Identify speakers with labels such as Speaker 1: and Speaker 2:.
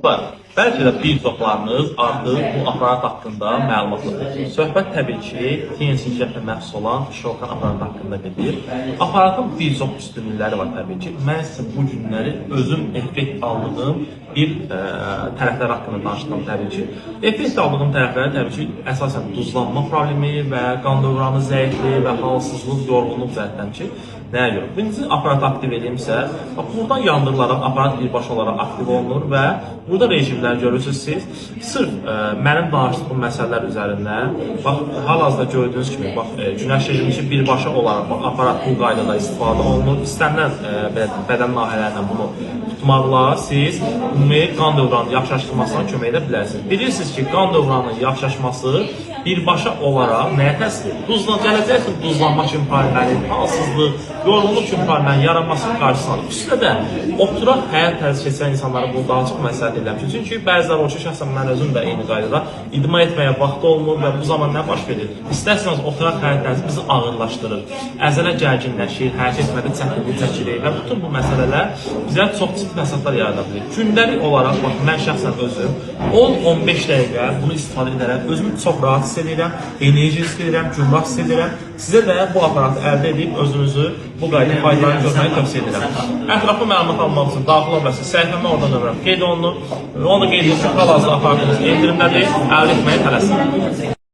Speaker 1: Bəlkə də bir çoxlarınız artıq bu aparat haqqında məlumatlıdır. Söhbət təbii ki, TNC şirkətinə məxsus olan Şokan aparatı haqqında gedir. Aparatın bir çox üstünlükləri var təbii ki. Mən sizə bu günləri özüm effekt aldığım bir tərəflər haqqında danışdım təbii ki. Effekt aldığım tərəfləri təbii ki, əsasən duzlanma problemi və qan dövranı zəifliyi və halsızlıq, yorğunluq cəhətdən ki, nəyə görə? Birinci aparatı aktiv edimsə, buradan yandırılaraq aparat birbaşa olaraq aktiv olunur və burada rejimlər görürsünüz siz. Sırf mənim danışdığım məsələlər üzərindən, bax, hal-hazırda gördüyünüz kimi, bax, günəş rejimi ki, birbaşa olaraq bax, aparat bu qaydada istifadə olunur. İstənilən bədən nahiyələrindən bunu tutmaqla siz ümumi qan dövranının yaxşılaşdırmasına kömək edə bilərsiniz. Bilirsiniz ki, qan dövranının yaxşılaşması birbaşa olaraq nəyə təsir edir? Gələcək duzlanma kimi problemlərin, halsızlıq, yorğunluq kimi problemlərin yaranmasının qarşısını alır. Üstədə də oturaq həyat tərzi keçirən insanlara bunu daha çox məsləhət edirəm ki, çünki bəziləri o ki, şəxsən mən özüm də eyni qaydada idman etməyə vaxt olmur və bu zaman nə baş verir? İstərseniz oturaq həyat tərzi bizi ağırlaşdırır, əzələ gərginləşir, hərəkət etmədə çətinlik çəkirik və bütün bu məsələlər bizə çox ciddi fəsadlar yarada bilir. Gündəlik olaraq, bax, mən şəxsən özüm 10-15 dəqiqə bunu istifadə edərək özümü çox rahat hiss edirəm, enerji hiss edirəm, gümrah hiss edirəm. Sizə də bu aparatı əldə edib özünüzü bu qayda faydalarını görməyi tövsiyə edirəm. Ətraflı məlumat almaq üçün daxil olmasın, səhifəmə oradan nömrəm qeyd olunur. Onu da qeyd edin ki, hal-hazırda aparatımız endirimdədir, əldə etməyə tələsin.